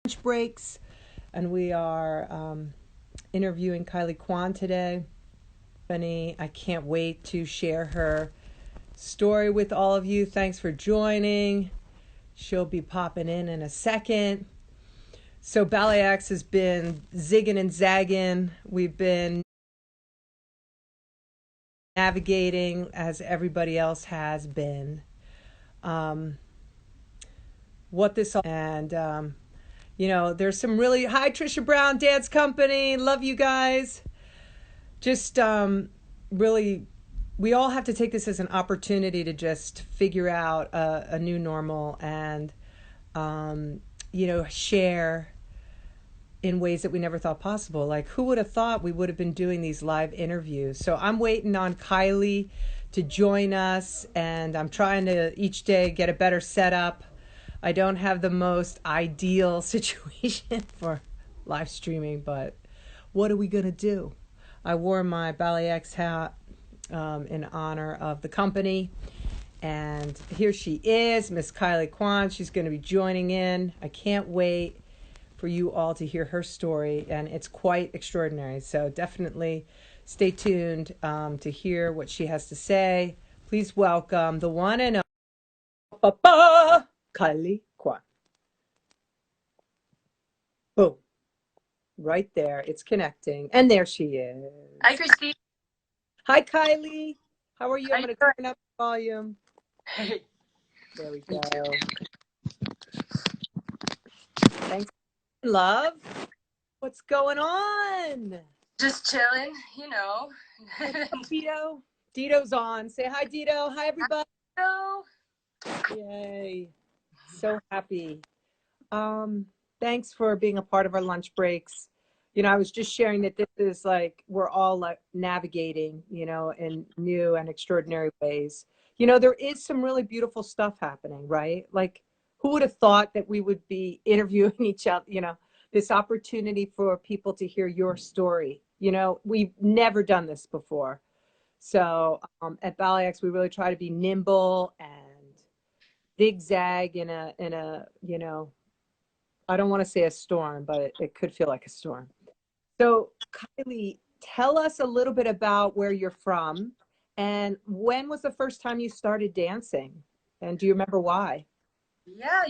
lunch breaks, and we are interviewing Caili Quan today. I can't wait to share her story with all of you. Thanks for joining. She'll be popping in a second. So BalletX has been zigging and zagging. We've been navigating as everybody else has been. What this and there's some really hi Trisha Brown Dance Company. Love you guys. Just really, we all have to take this as an opportunity to just figure out a new normal and share in ways that we never thought possible. Like, who would have thought we would have been doing these live interviews? So I'm waiting on Caili to join us, and I'm trying to each day get a better setup. I don't have the most ideal situation for live streaming, but what are we going to do? I wore my BalletX hat in honor of the company. And here she is, Miss Caili Quan. She's going to be joining in. I can't wait for you all to hear her story, and it's quite extraordinary. So definitely stay tuned to hear what she has to say. Please welcome the one and only Caili Quan. Boom. Right there. It's connecting. And there she is. Hi, Christine. Hi, Caili. How are you? How I'm going to turn up the volume. Hey. There we go. Thanks, love. What's going on? Just chilling, Dito. Dito's on. Say hi, Dito. Hi, everybody. Hello. Yay. So happy. Thanks for being a part of our lunch breaks. I was just sharing that this is like, we're all like navigating, in new and extraordinary ways. There is some really beautiful stuff happening, right? Like, who would have thought that we would be interviewing each other, this opportunity for people to hear your story. We've never done this before. So at BalletX, we really try to be nimble and zigzag in a I don't want to say a storm, but it could feel like a storm. So Caili, tell us a little bit about where you're from and when was the first time you started dancing? And do you remember why? Yeah.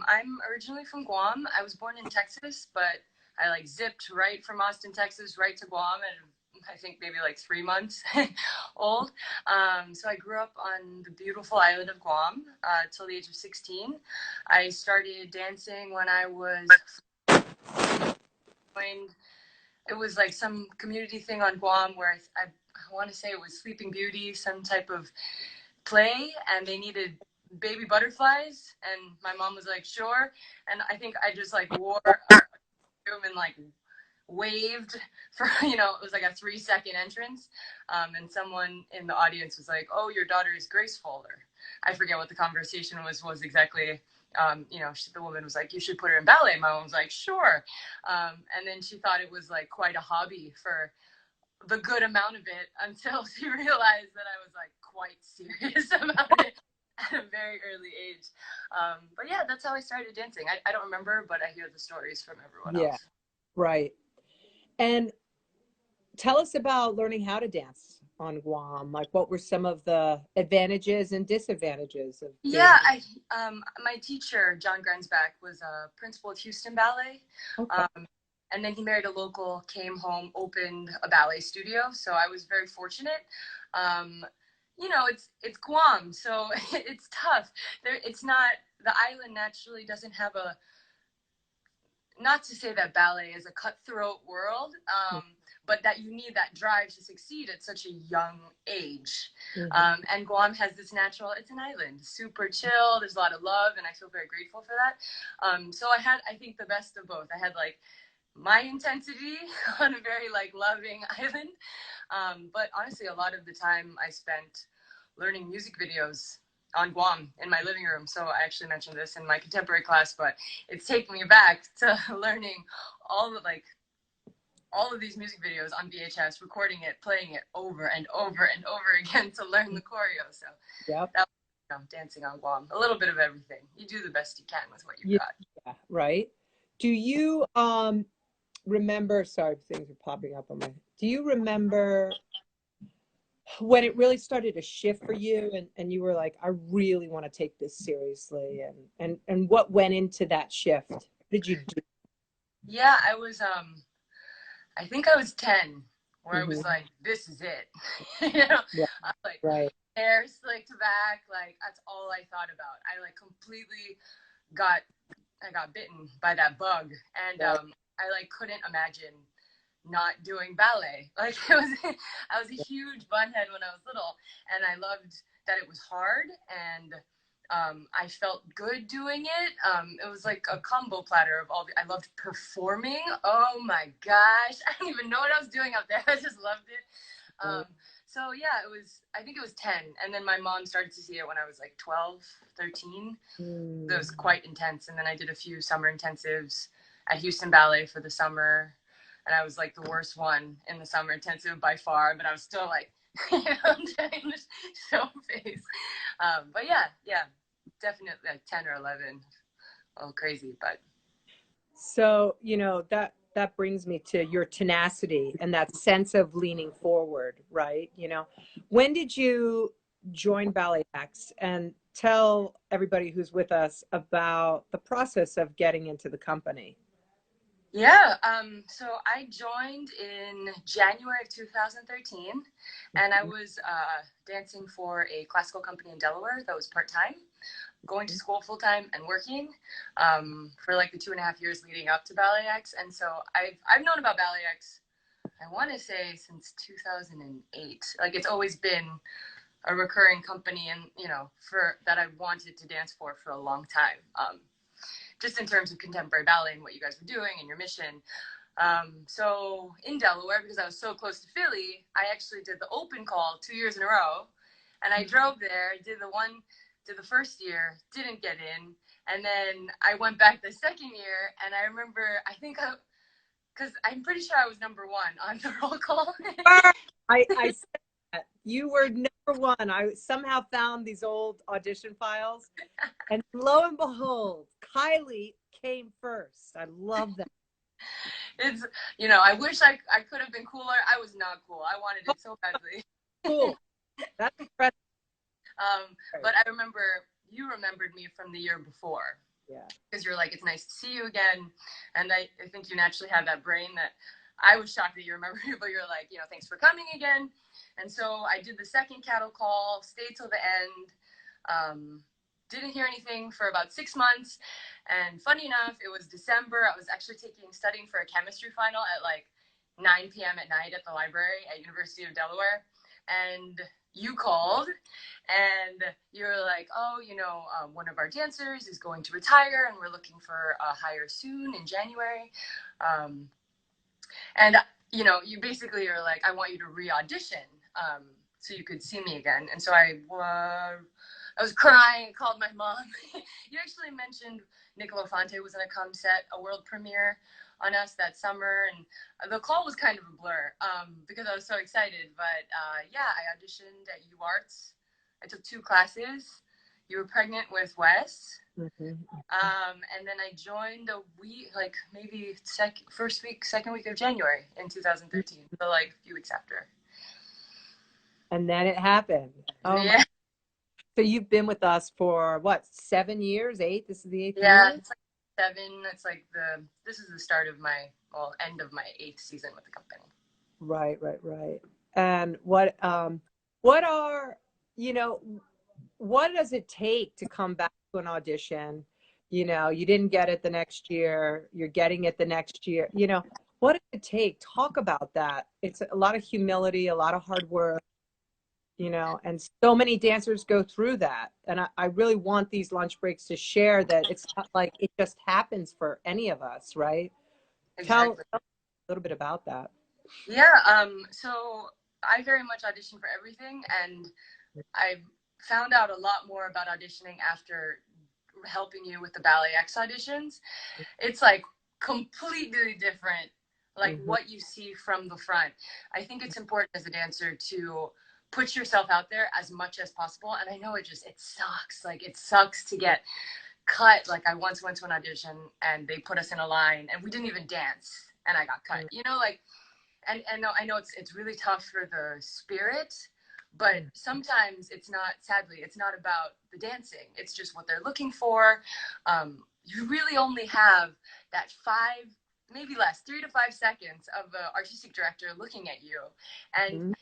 I'm originally from Guam. I was born in Texas, but I zipped right from Austin, Texas, right to Guam at I think maybe 3 months old. So I grew up on the beautiful island of Guam till the age of 16. I started dancing when I was it was some community thing on Guam where I want to say it was Sleeping Beauty, some type of play, and they needed baby butterflies, and my mom was like, sure. And I think I just wore a room and waved for it was a 3-second entrance, and someone in the audience was like, oh, your daughter is graceful, or I forget what the conversation was exactly. The woman was like, you should put her in ballet. My mom was like, sure. And then she thought it was quite a hobby for the good amount of it until she realized that I was quite serious about it at a very early age. But yeah, that's how I started dancing. I don't remember, but I hear the stories from everyone else. Right. And tell us about learning how to dance on Guam. Like, what were some of the advantages and disadvantages of my teacher, John Grensback, was a principal at Houston Ballet. Okay. And then he married a local, came home, opened a ballet studio. So I was very fortunate. It's Guam, so it's tough. It's not, the island naturally doesn't have not to say that ballet is a cutthroat world, but that you need that drive to succeed at such a young age. Mm-hmm. And Guam has this natural, it's an island, super chill, there's a lot of love, and I feel very grateful for that. So I had, I think, the best of both. I had my intensity on a very loving island. But honestly, a lot of the time I spent learning music videos on Guam in my living room. So I actually mentioned this in my contemporary class, but it's taking me back to learning all of these music videos on VHS, recording it, playing it over and over and over again to learn the choreo. So that was dancing on Guam. A little bit of everything. You do the best you can with what you've got. Yeah, right. Do you remember, sorry, things are popping up on my, do you remember when it really started to shift for you and you were like, I really want to take this seriously, and what went into that shift? What did you do? Yeah, I think I was 10, where I was Mm-hmm. like, this is it. You know, Right, I was like, right. hair slicked back, like that's all I thought about. I like completely got I got bitten by that bug, and Right. I like couldn't imagine not doing ballet. Like it was, I was a huge bunhead when I was little, and I loved that it was hard, and I felt good doing it. It was like a combo platter of all. I loved performing. Oh my gosh, I don't even know what I was doing out there. I just loved it. Right. So yeah, it was. I think it was 10, and then my mom started to see it when I was like 12, 13. It Mm. was quite intense, and then I did a few summer intensives at Houston Ballet for the summer, and I was like the worst one in the summer intensive by far, but I was still like, trying to show face. But yeah, definitely like 10 or 11. Oh, crazy, but So, that brings me to your tenacity and that sense of leaning forward, right? When did you join BalletX, and tell everybody who's with us about the process of getting into the company? yeah. So I joined in January of 2013, and I was dancing for a classical company in Delaware that was part time, going to school full time and working for like the 2.5 years leading up to BalletX. And so I've known about BalletX, I want to say since 2008. Like it's always been a recurring company, and for that I wanted to dance for a long time. Just in terms of contemporary ballet and what you guys were doing and your mission. So in Delaware, because I was so close to Philly, I actually did the open call 2 years in a row, and I drove there, did the first year, didn't get in, and then I went back the second year, and I remember, because I'm pretty sure I was number one on the roll call. I said that. You were number one. I somehow found these old audition files, and lo and behold, Caili came first. I love that. It's, I wish I could have been cooler. I was not cool. I wanted it so badly. Cool. That's impressive. But I remember you remembered me from the year before, Yeah. because you're like, it's nice to see you again. And I think you naturally have that brain that I was shocked that you remember me, but you're like, thanks for coming again. And so I did the second cattle call, stayed till the end. Didn't hear anything for about 6 months. And funny enough, it was December. I was actually studying for a chemistry final at like 9 p.m. at night at the library at University of Delaware. And you called, and you're like, oh, one of our dancers is going to retire, and we're looking for a hire soon in January. And you basically are like, I want you to re-audition so you could see me again. And so I was crying, called my mom. You actually mentioned Niccolo Fonte was going to come set a world premiere on us that summer, and the call was kind of a blur because I was so excited. But yeah, I auditioned at UArts. I took 2 classes. You were pregnant with Wes. Mm-hmm. And then I joined a week, like maybe second week of January in 2013. So like a few weeks after. And then it happened. Oh my. Yeah. So you've been with us for what, 7 years, 8? This is the 8th Yeah. year? It's like 7. It's like this is the start of end of my 8th season with the company. Right, right, right. And what are, you know, what does it take to come back to an audition? You didn't get it the next year, you're getting it the next year. What does it take? Talk about that. It's a lot of humility, a lot of hard work, and so many dancers go through that. And I really want these lunch breaks to share that it's not like it just happens for any of us, right? Tell Exactly. a little bit about that. Yeah. So I very much audition for everything, and I found out a lot more about auditioning after helping you with the BalletX auditions. It's like completely different, like Mhm. what you see from the front. I think it's important as a dancer to put yourself out there as much as possible. And I know it sucks. Like it sucks to get cut. Like I once went to an audition and they put us in a line and we didn't even dance and I got cut, you know, like, and I know it's really tough for the spirit, but sometimes it's not, sadly, it's not about the dancing. It's just what they're looking for. You really only have that 5, maybe less, 3 to 5 seconds of the artistic director looking at you. And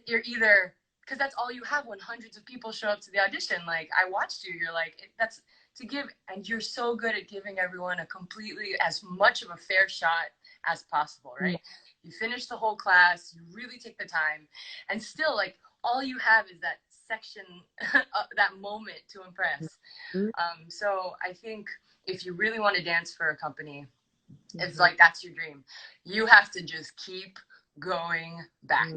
you're either, because that's all you have when hundreds of people show up to the audition. Like, I watched you, you're like, that's to give, and you're so good at giving everyone a completely, as much of a fair shot as possible, right? You finish the whole class, you really take the time, and still, like, all you have is that section, that moment to impress. So I think if you really want to dance for a company, it's like, that's your dream. You have to just keep going back.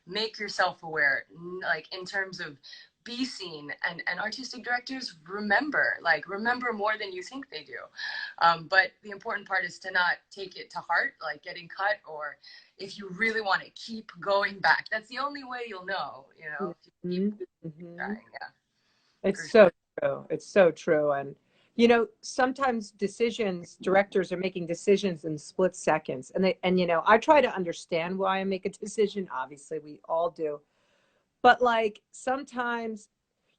Make yourself aware, like in terms of be seen, and artistic directors remember more than you think they do. But the important part is to not take it to heart, like getting cut, or if you really want to keep going back, that's the only way you'll know, you know, if you keep trying. Yeah. It's so true. It's so true. And, you know, sometimes directors are making decisions in split seconds. And, you know, I try to understand why I make a decision. Obviously, we all do. But like sometimes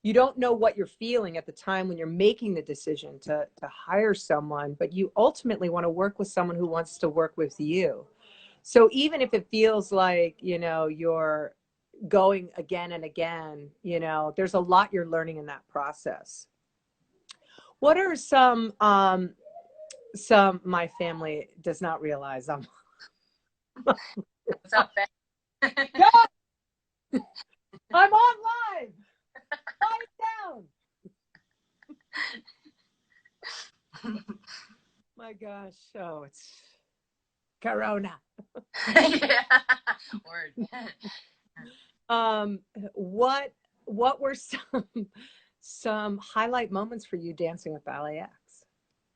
you don't know what you're feeling at the time when you're making the decision to hire someone, but you ultimately want to work with someone who wants to work with you. So even if it feels like, you know, you're going again and again, you know, there's a lot you're learning in that process. What are my family does not realize What's up, Ben? I'm on live. Write it down. My gosh. Oh, it's Corona. Yeah. Word. What were some highlight moments for you dancing with BalletX?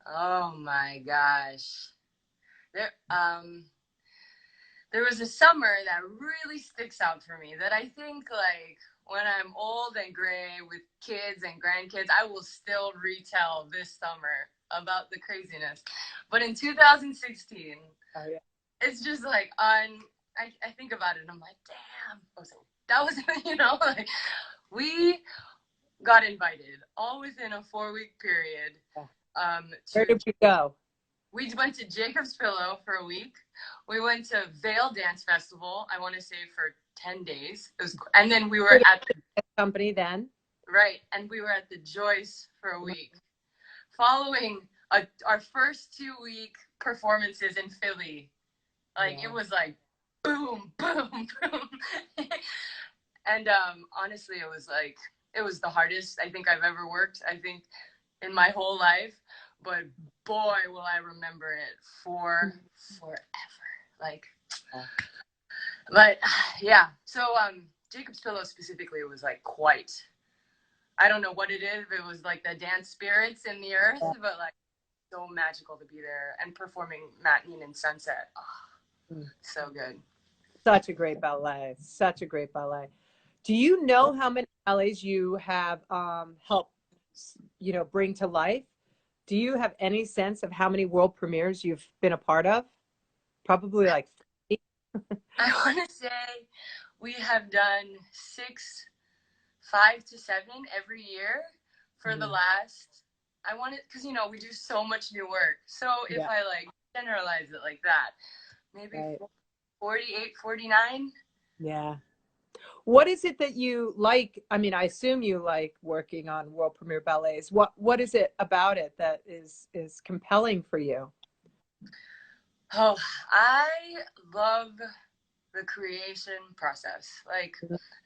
Oh my gosh. There was a summer that really sticks out for me that I think, like, when I'm old and gray with kids and grandkids, I will still retell this summer about the craziness. But in 2016, it's just like I think about it and I'm like, damn, that was, you know, like, we got invited all within a 4-week period. Where did we go? We went to Jacob's Pillow for a week. We went to Vale Dance Festival, I want to say for 10 days. And then we were at the company then. Right. And we were at the Joyce for a week. Following our first 2-week performances in Philly. Like, it was like, boom, boom, boom. And honestly, it was the hardest I think I've ever worked, I think, in my whole life. But boy, will I remember it for forever. Like, but yeah. So Jacob's Pillow specifically was like quite, I don't know what it is. It was like the dance spirits in the earth, but like so magical to be there and performing Matinee and Sunset. Oh, so good. Such a great ballet. Such a great ballet. Do you know how many ballets you have helped, you know, bring to life? Do you have any sense of how many world premieres you've been a part of? Probably like 50. I want to say we have done 5 to 7 every year for the last, I want it, because, you know, we do so much new work. So if I like generalize it like that, maybe 48, 49. Yeah. What is it that you like? I mean, I assume you like working on world premiere ballets. What is it about it that is compelling for you? Oh, I love the creation process. Like,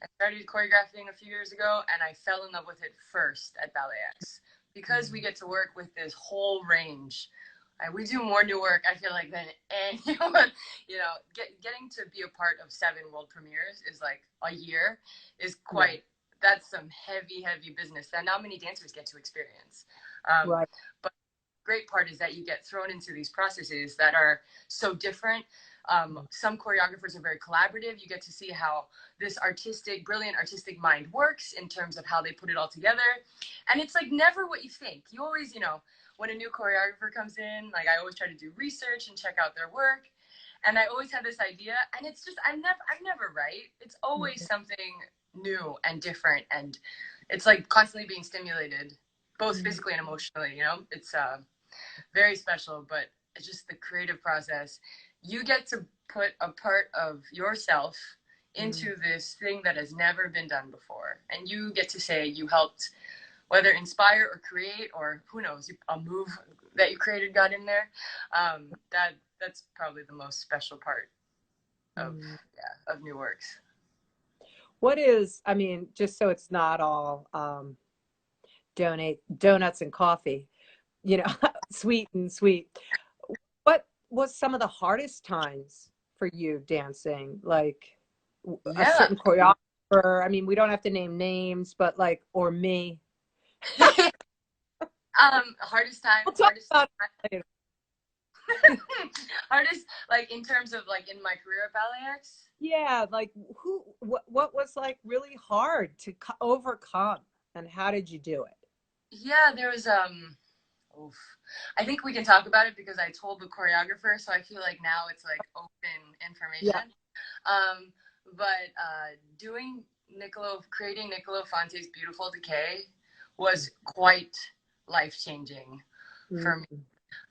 I started choreographing a few years ago and I fell in love with it first at BalletX because we get to work with this whole range. We do more new work, I feel like, than anyone. You know, getting to be a part of 7 world premieres is like a year is quite, that's some heavy, heavy business that not many dancers get to experience. Right. But great part is that you get thrown into these processes that are so different. Some choreographers are very collaborative. You get to see how this brilliant artistic mind works in terms of how they put it all together. And it's like never what you think. You always, when a new choreographer comes in, like I always try to do research and check out their work. And I always have this idea, and it's just, I'm never right. It's always something new and different. And it's like constantly being stimulated, both physically and emotionally, it's very special, but it's just the creative process. You get to put a part of yourself into this thing that has never been done before. And you get to say you helped, whether inspire or create, or who knows, a move that you created got in there. That's probably the most special part of new works. What is, I mean, just so it's not all donuts and coffee, sweet and sweet. What was some of the hardest times for you dancing? Like a certain choreographer? I mean, we don't have to name names, but like, or me. Hardest time. We'll talk about it later. Hardest, like in terms of like in my career at BalletX? Yeah, like what was like really hard to overcome, and how did you do it? Yeah, there was I think we can talk about it because I told the choreographer, so I feel like now it's like open information. But creating Niccolo Fante's Beautiful Decay was quite life-changing for me.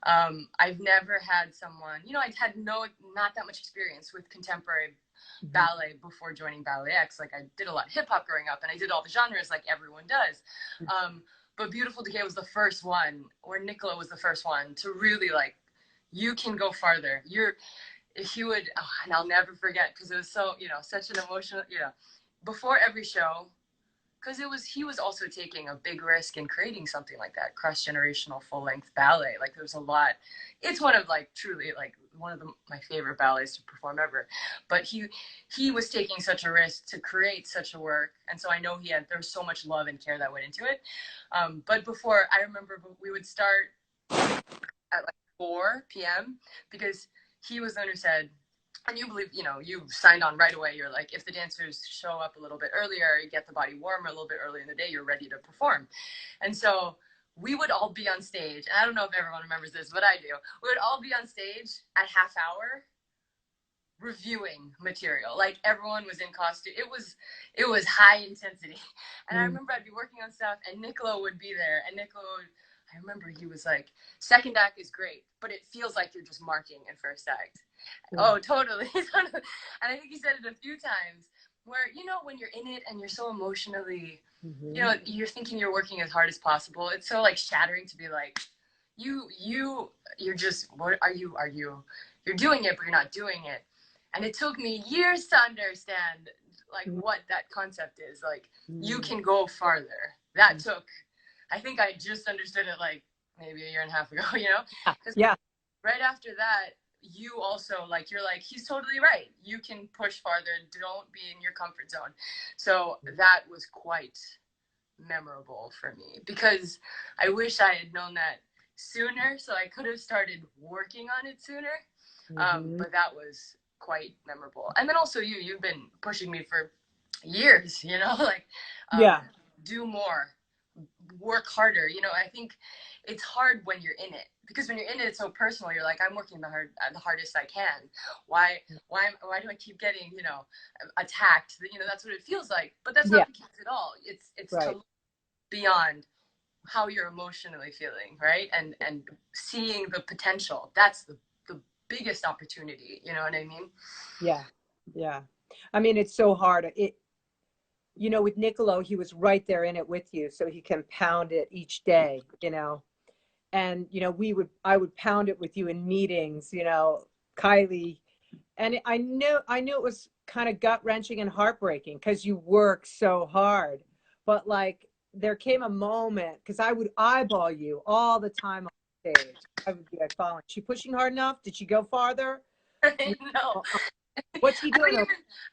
I've never had someone, I'd had not that much experience with contemporary ballet before joining BalletX. Like I did a lot of hip hop growing up, and I did all the genres like everyone does. But Beautiful Decay was the first one, or Niccolo was the first one to really like, you can go farther. And I'll never forget, because it was so, such an emotional, before every show, because he was also taking a big risk in creating something like that, cross-generational full-length ballet. Like there was a lot. It's one of like truly like one of my favorite ballets to perform ever. But he was taking such a risk to create such a work, and so I know there was so much love and care that went into it. But before, I remember we would start at like 4 p.m. because he was the one who said, and you believe, you signed on right away. You're like, if the dancers show up a little bit earlier, you get the body warmer a little bit earlier in the day, you're ready to perform. And so we would all be on stage. And I don't know if everyone remembers this, but I do. We would all be on stage at half hour reviewing material. Like everyone was in costume. It was high intensity. And I remember I'd be working on stuff, and Niccolo would be there. And I remember he was like, second act is great, but it feels like you're just marking in first act. Oh, totally. And I think he said it a few times where, when you're in it and you're so emotionally, you're thinking you're working as hard as possible. It's so like shattering to be like, you're just, what are you, you're doing it, but you're not doing it. And it took me years to understand like what that concept is. Like you can go farther. That took, I think I just understood it like maybe a year and a half ago, Because right after that, you also like, you're like, he's totally right. You can push farther. Don't be in your comfort zone. So that was quite memorable for me, because I wish I had known that sooner, so I could have started working on it sooner. But that was quite memorable. And then also you've been pushing me for years, like do more, work harder. I think it's hard when you're in it, because when you're in it, it's so personal. You're like, I'm working the hardest I can. Why do I keep getting, attacked? That's what it feels like. But that's not the case at all. It's right. To look beyond how you're emotionally feeling, right? And seeing the potential. That's the biggest opportunity. You know what I mean? Yeah. I mean, it's so hard. With Niccolo, he was right there in it with you, so he can pound it each day, and I would pound it with you in meetings, Caili, and I knew it was kind of gut-wrenching and heartbreaking because you work so hard, but like there came a moment, because I would eyeball you all the time on stage. I would be like, following, she pushing hard enough? Did she go farther? No. What's he doing?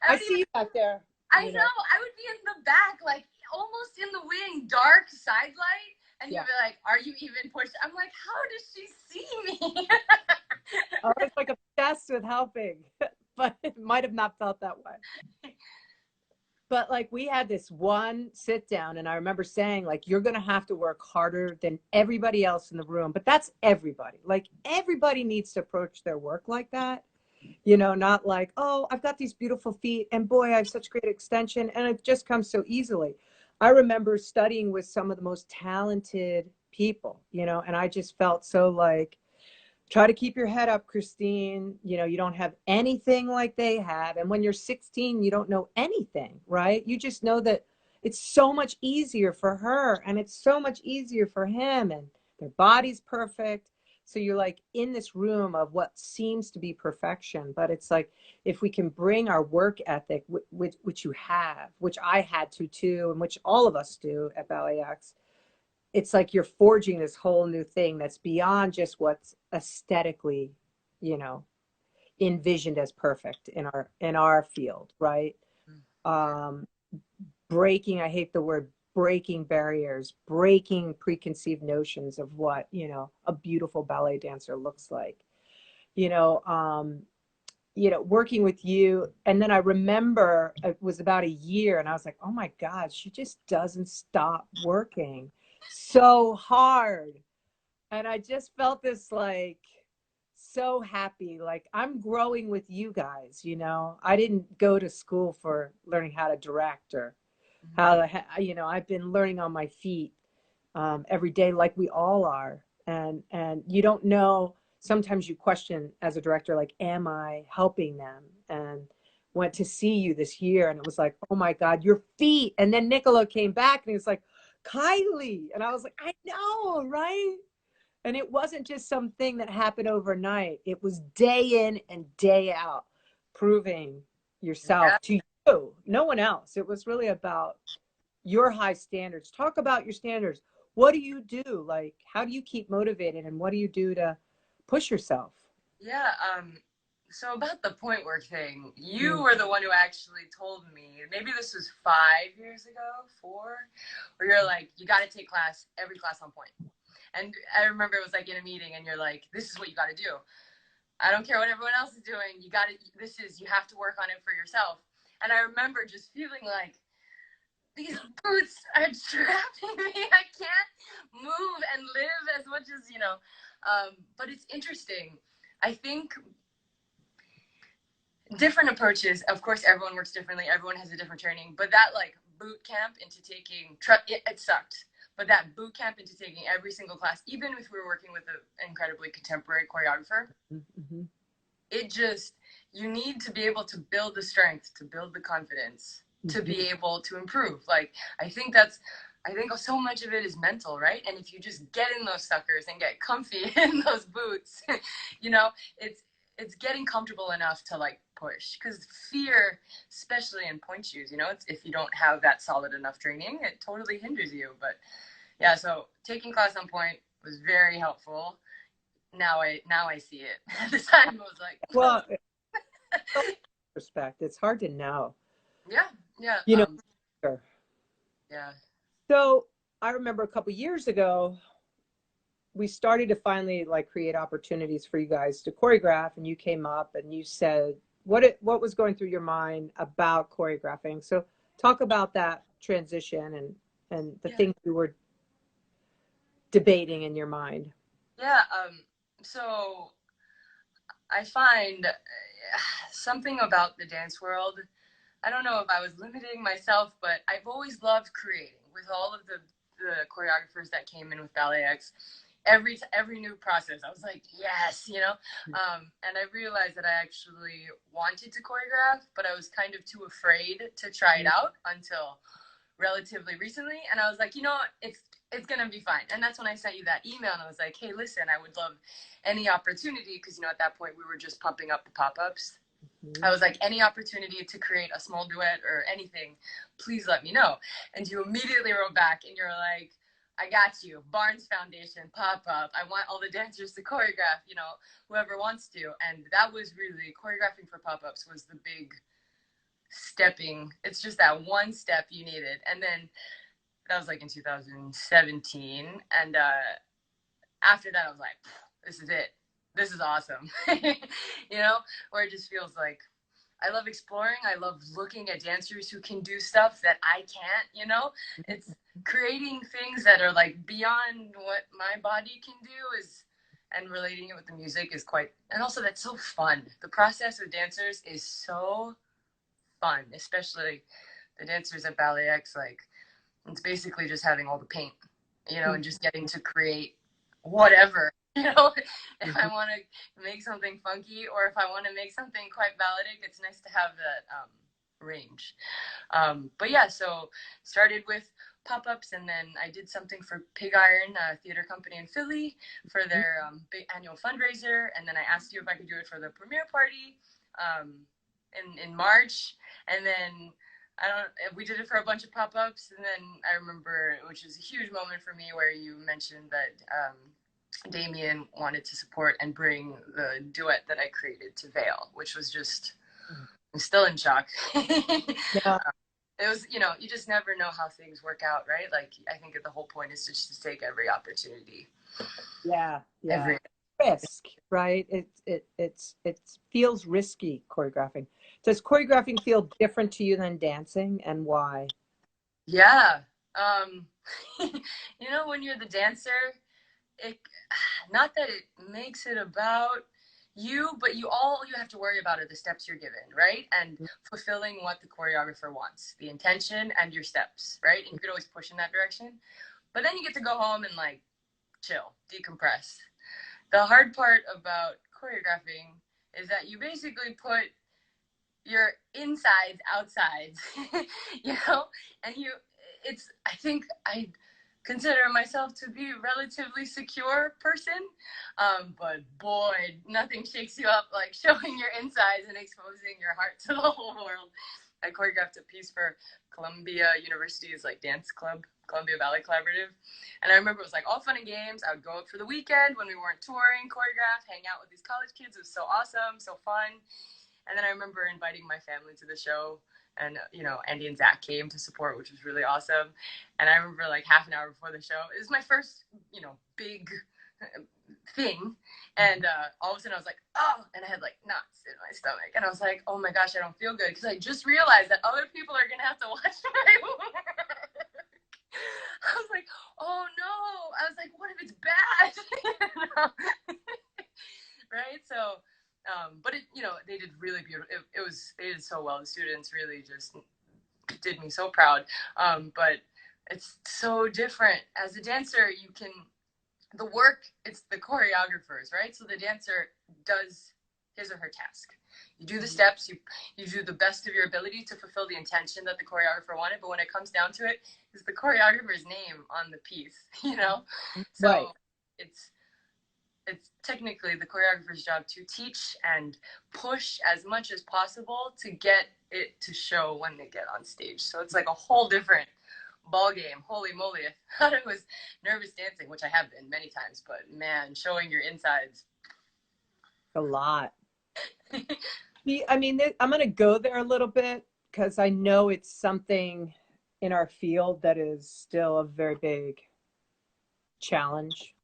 I see you back there. I know. I would be in the back, like almost in the wing, dark side light, And you'd Yeah. be like, are you even pushed? I'm like, how does she see me? I was like obsessed with helping, but it might have not felt that way. But like we had this one sit down, and I remember saying, like, you're going to have to work harder than everybody else in the room. But that's everybody. Like, everybody needs to approach their work like that. Not like, oh, I've got these beautiful feet, and boy, I have such great extension, and it just comes so easily. I remember studying with some of the most talented people, and I just felt so like, try to keep your head up, Christine. You don't have anything like they have. And when you're 16, you don't know anything, right? You just know that it's so much easier for her and it's so much easier for him, and their body's perfect. So you're like in this room of what seems to be perfection, but it's like, if we can bring our work ethic, which you have, which I had to too, and which all of us do at BalletX, it's like you're forging this whole new thing that's beyond just what's aesthetically, you know, envisioned as perfect in our field, right? Um, breaking, I hate the word, breaking barriers, breaking preconceived notions of what, a beautiful ballet dancer looks like. You know, um, working with you. And then I remember it was about a year and I was like, oh my God, she just doesn't stop working so hard. And I just felt this like so happy. Like I'm growing with you guys, I didn't go to school for learning how to direct or how to, I've been learning on my feet every day, like we all are. And you don't know. Sometimes you question as a director, like, am I helping them? And went to see you this year, and it was like, oh my God, your feet. And then Nicola came back, and he was like, Caili, and I was like, I know, right? And it wasn't just something that happened overnight. It was day in and day out, proving Yeah. yourself to you, no one else. It was really about your high standards. Talk about your standards. What do you do? Like, how do you keep motivated, and what do you do to push yourself? Yeah. So about the point work thing, you Mm. were the one who actually told me, maybe this was 5 years ago, four, where you're like, you got to take every class on point. And I remember it was like in a meeting and you're like, this is what you got to do. I don't care what everyone else is doing. You have to work on it for yourself. And I remember just feeling like, these boots are trapping me. I can't move and live as much as. But it's interesting. I think different approaches. Of course, everyone works differently. Everyone has a different training. But that like boot camp into taking, it sucked. But that boot camp into taking every single class, even if we were working with an incredibly contemporary choreographer, Mm-hmm. it just, you need to be able to build the strength, to build the confidence, to be able to improve. Like, I think so much of it is mental, right? And if you just get in those suckers and get comfy in those boots, you know, it's getting comfortable enough to like push. Because fear, especially in point shoes, it's, if you don't have that solid enough training, it totally hinders you. But yeah, so taking class on point was very helpful. Now I see it. At the time, I was like, Well, respect. It's hard to know. yeah, yeah, You know. Sure. yeah, So I remember a couple years ago, we started to finally like create opportunities for you guys to choreograph, and you came up and you said what was going through your mind about choreographing. So talk about that transition and the yeah, things you were debating in your mind. yeah. So I find something about the dance world. I don't know if I was limiting myself, but I've always loved creating with all of the choreographers that came in with BalletX. Every new process, I was like, yes, and I realized that I actually wanted to choreograph, but I was kind of too afraid to try it out until relatively recently. And I was like, it's gonna be fine. And that's when I sent you that email, and I was like, hey, listen, I would love any opportunity, because at that point we were just pumping up the pop-ups. I was like, any opportunity to create a small duet or anything, please let me know. And you immediately wrote back and you're like, I got you. Barnes Foundation, pop up. I want all the dancers to choreograph, whoever wants to. And that was really, choreographing for pop ups was the big it's just that one step you needed. And then that was like in 2017. And after that, I was like, this is it. This is awesome. You know, where it just feels like I love exploring. I love looking at dancers who can do stuff that I can't, you know? It's creating things that are like beyond what my body can do is, and relating it with the music is quite, and also that's so fun. The process of dancers is so fun, especially the dancers at BalletX. Like, it's basically just having all the paint, you know, and just getting to create whatever, you know. If I want to make something funky or if I want to make something quite balletic, it's nice to have that range. But yeah, so started with pop-ups, and then I did something for Pig Iron, a theater company in Philly, for their big annual fundraiser, and then I asked you if I could do it for the premiere party in March, and then we did it for a bunch of pop-ups, and then I remember, which was a huge moment for me, where you mentioned that Damien wanted to support and bring the duet that I created to Vail, which was just, I'm still in shock. Yeah. It was, you know, you just never know how things work out, right? Like, I think the whole point is just to take every opportunity. Yeah. Risk, right? It feels risky, choreographing. Does choreographing feel different to you than dancing, and why? Yeah. You know, when you're the dancer, it, not that it makes it about you, but all you have to worry about are the steps you're given, right? And fulfilling what the choreographer wants, the intention and your steps, right? And you could always push in that direction. But then you get to go home and like chill, decompress. The hard part about choreographing is that you basically put your insides outsides, you know, and I think I consider myself to be a relatively secure person, but boy, nothing shakes you up like showing your insides and exposing your heart to the whole world. I choreographed a piece for Columbia University's like dance club, Columbia Ballet Collaborative, and I remember it was like all fun and games. I would go out for the weekend when we weren't touring, choreograph, hang out with these college kids. It was so awesome, so fun. And then I remember inviting my family to the show, and you know, Andy and Zach came to support, which was really awesome. And I remember like half an hour before the show, it was my first, you know, big thing, and all of a sudden I was like, oh, and I had like knots in my stomach, and I was like, oh my gosh, I don't feel good, because I just realized that other people are gonna have to watch my work. I was like, oh no, I was like, what if it's bad? You know? Right? So but it, you know, they did really beautiful. They did so well. The students really just did me so proud. But it's so different as a dancer. You can, the work, it's the choreographers, right? So the dancer does his or her task. You do the steps, you do the best of your ability to fulfill the intention that the choreographer wanted. But when it comes down to it, it's the choreographer's name on the piece, you know? So Right. it's technically the choreographer's job to teach and push as much as possible to get it to show when they get on stage. So it's like a whole different ball game. Holy moly. I thought I was nervous dancing, which I have been many times, but man, showing your insides. A lot. I mean, I'm going to go there a little bit because I know it's something in our field that is still a very big challenge.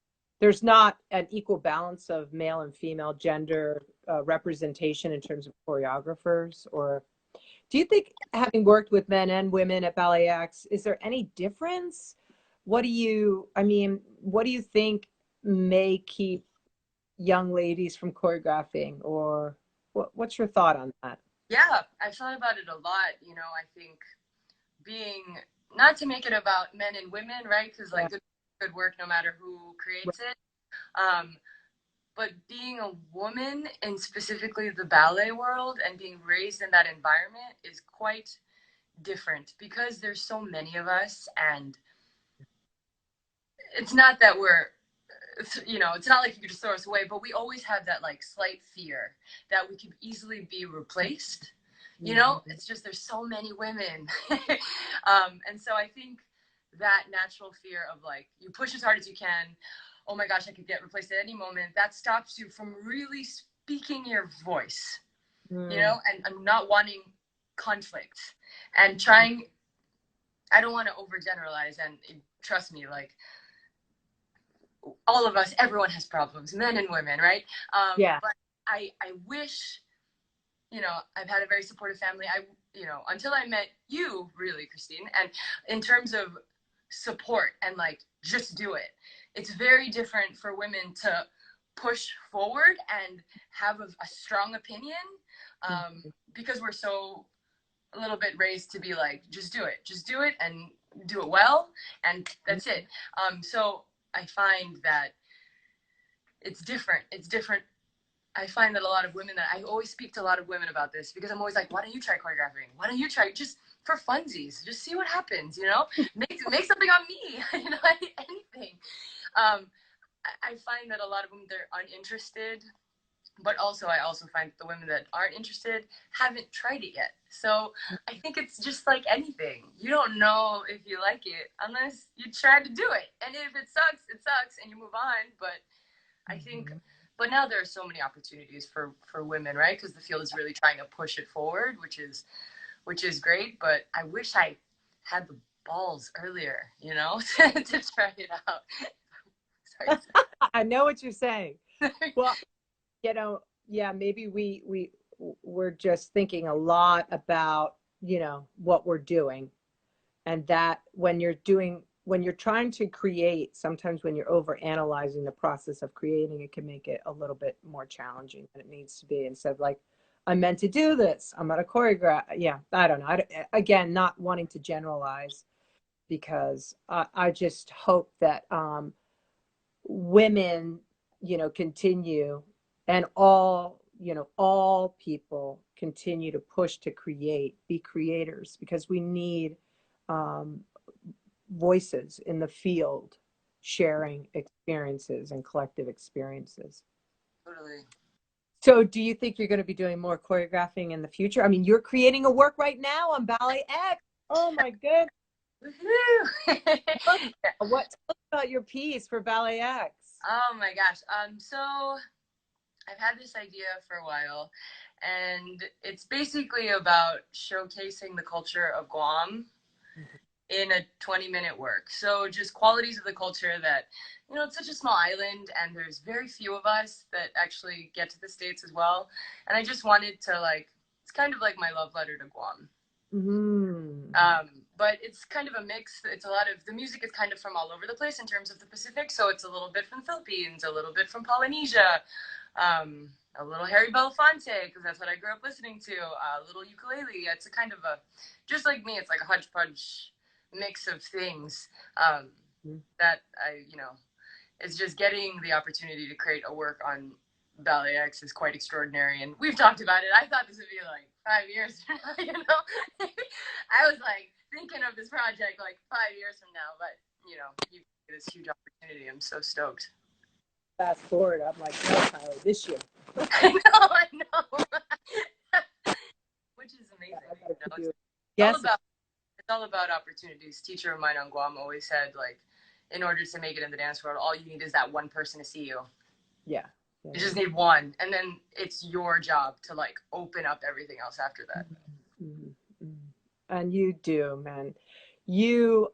There's not an equal balance of male and female gender representation in terms of choreographers. Or do you think, having worked with men and women at BalletX, is there any difference? What do you think may keep young ladies from choreographing, or what's your thought on that? Yeah, I've thought about it a lot. You know, I think being, not to make it about men and women, right? Because like good work no matter who creates it. But being a woman in specifically the ballet world and being raised in that environment is quite different, because there's so many of us, and it's not that we're, you know, it's not like you could just throw us away, but we always have that like slight fear that we could easily be replaced. You know, it's just there's so many women. And so I think that natural fear of like, you push as hard as you can, oh my gosh, I could get replaced at any moment, that stops you from really speaking your voice, you know, and not wanting conflict and trying I don't want to overgeneralize, and trust me, like all of us, everyone has problems, men and women, right? Yeah. But I wish, you know, I've had a very supportive family. You know, until I met you, really, Christine, and in terms of support and like just do it. It's very different for women to push forward and have a strong opinion, because we're so a little bit raised to be like, just do it and do it well, and that's it. So I find that it's different. It's different. I find that a lot of women, that I always speak to a lot of women about this, because I'm always like, why don't you try choreographing? Why don't you try just for funsies? Just see what happens, you know? Make something on me, you know, anything. I find that a lot of women, they're uninterested, but also I also find that the women that aren't interested haven't tried it yet. So I think it's just like anything. You don't know if you like it unless you try to do it. And if it sucks and you move on. But I think, but now there are so many opportunities for women, right? Because the field is really trying to push it forward, which is great. But I wish I had the balls earlier, you know, to try it out. Sorry. I know what you're saying. Well, you know, yeah, maybe we're just thinking a lot about, you know, what we're doing, and that when you're trying to create, sometimes when you're over analyzing the process of creating, it can make it a little bit more challenging than it needs to be. Instead of like, I'm meant to do this, I'm going to choreograph. Yeah, I don't know. Again, not wanting to generalize, because I just hope that women, you know, continue, and all, you know, all people continue to push to create, be creators, because we need um, voices in the field sharing experiences and collective experiences. Totally. So do you think you're going to be doing more choreographing in the future? I mean, you're creating a work right now on BalletX. Oh my goodness. What, tell us about your piece for BalletX. Oh my gosh. So I've had this idea for a while, and it's basically about showcasing the culture of Guam in a 20-minute work. So just qualities of the culture that, you know, it's such a small island and there's very few of us that actually get to the States as well. And I just wanted to like, it's kind of like my love letter to Guam. But it's kind of a mix. It's a lot of, the music is kind of from all over the place in terms of the Pacific. So it's a little bit from the Philippines, a little bit from Polynesia, a little Harry Belafonte, because that's what I grew up listening to, a little ukulele. It's a kind of a, just like me, it's like a hodgepodge mix of things that I, you know, it's just getting the opportunity to create a work on BalletX is quite extraordinary. And we've talked about it. I thought this would be like 5 years from now, you know? I was like thinking of this project like 5 years from now, but you know, you get this huge opportunity. I'm so stoked. Fast forward, I'm like, no, Caili, this year. I know. Which is amazing. You know? Yes. It's all about opportunities. Teacher of mine on Guam always said, like, in order to make it in the dance world, all you need is that one person to see you. Yeah. You just need one, and then it's your job to like open up everything else after that. And you do, man. You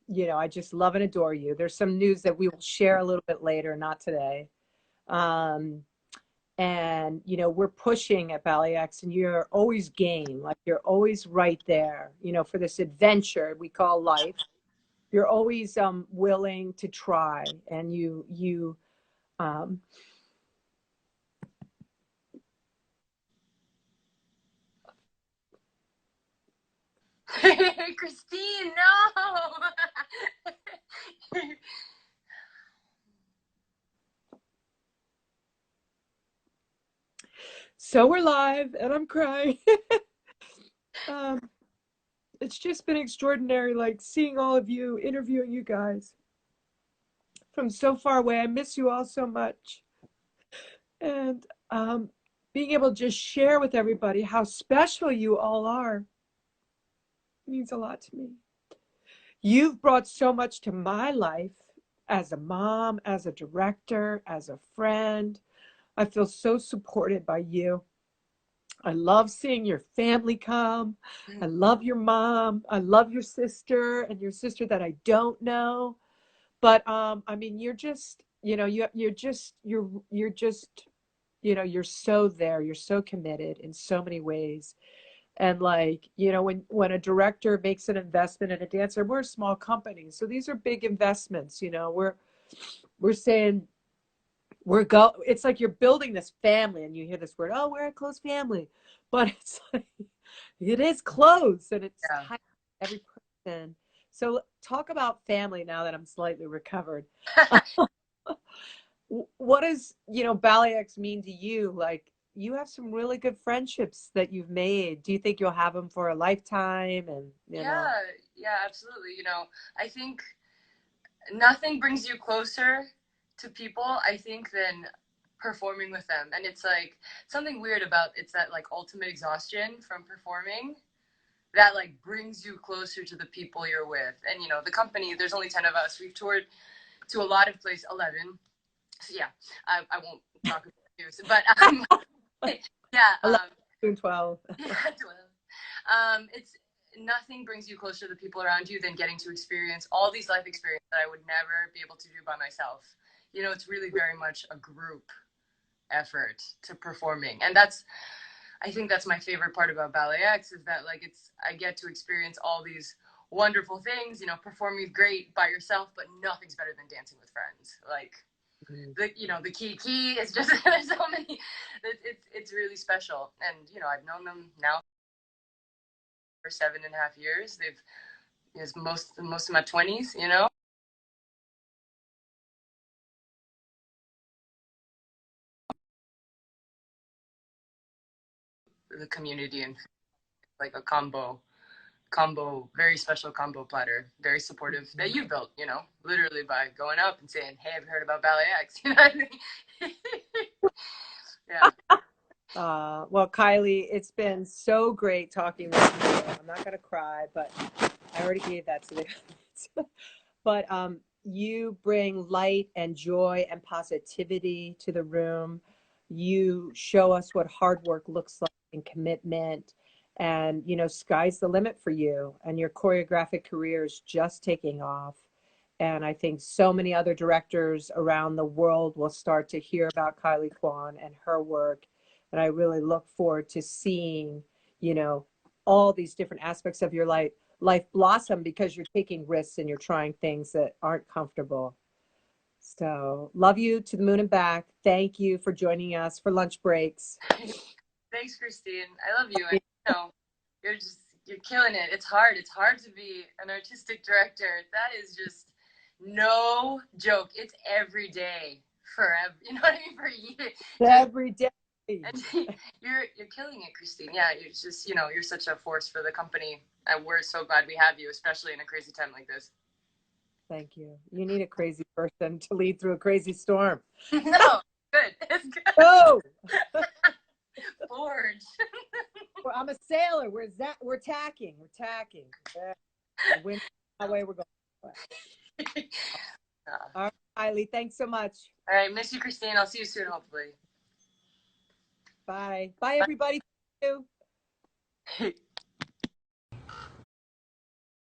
you know, I just love and adore you. There's some news that we will share a little bit later, not today. And you know, we're pushing at BalletX, and you're always game, like you're always right there, you know, for this adventure we call life. You're always willing to try, and you Christine, no. so we're live, and I'm crying. It's just been extraordinary, like seeing all of you, interviewing you guys from so far away. I miss you all so much. And being able to just share with everybody how special you all are means a lot to me. You've brought so much to my life as a mom, as a director, as a friend. I feel so supported by you. I love seeing your family come. I love your mom. I love your sister and your sister that I don't know. But I mean, you're just, you're just, you're so there. You're so committed in so many ways. And like, when a director makes an investment in a dancer, we're a small company, so these are big investments. We're saying it's like you're building this family, and you hear this word, oh, we're a close family, but it's like it is close, and it's Yeah. tight, every person. So talk about family now that I'm slightly recovered. What does, BalletX mean to you? Like, you have some really good friendships that you've made. Do you think you'll have them for a lifetime? And Yeah, yeah, absolutely. I think nothing brings you closer to people, I think, than performing with them. And it's like something weird about it's that like ultimate exhaustion from performing that like brings you closer to the people you're with. And the company, there's only 10 of us. We've toured to a lot of places, 11. So yeah, I won't talk about news, but yeah, 11, 12. yeah, 12. It's nothing brings you closer to the people around you than getting to experience all these life experiences that I would never be able to do by myself. It's really very much a group effort to performing, and I think that's my favorite part about BalletX is that like I get to experience all these wonderful things. Performing great by yourself, but nothing's better than dancing with friends. Like the key is just there's so many. It's really special, and I've known them now for 7.5 years. Is most of my 20s. The community and like a very special combo platter, very supportive that you built, literally by going up and saying, hey, have you heard about BalletX? You know what I mean? Yeah. Well, Caili, it's been so great talking with you. I'm not going to cry, but I already gave that to the but you bring light and joy and positivity to the room. You show us what hard work looks like and commitment. And, sky's the limit for you. And your choreographic career is just taking off. And I think so many other directors around the world will start to hear about Caili Quan and her work. And I really look forward to seeing, all these different aspects of your life blossom because you're taking risks and you're trying things that aren't comfortable. So love you to the moon and back. Thank you for joining us for lunch breaks. Thanks, Christine. I love you. And, you're killing it. It's hard. It's hard to be an artistic director. That is just no joke. It's every day forever. You know what I mean? For years. Every day. And you're killing it, Christine. Yeah, you're just you're such a force for the company, and we're so glad we have you, especially in a crazy time like this. Thank you. You need a crazy person to lead through a crazy storm. No, good. It's good. Oh, Forge. well, I'm a sailor. We're tacking. We're tacking. The wind way we're going. All right, Caili, thanks so much. All right, miss you, Christine. I'll see you soon, hopefully. Bye. Bye, everybody. Thank you.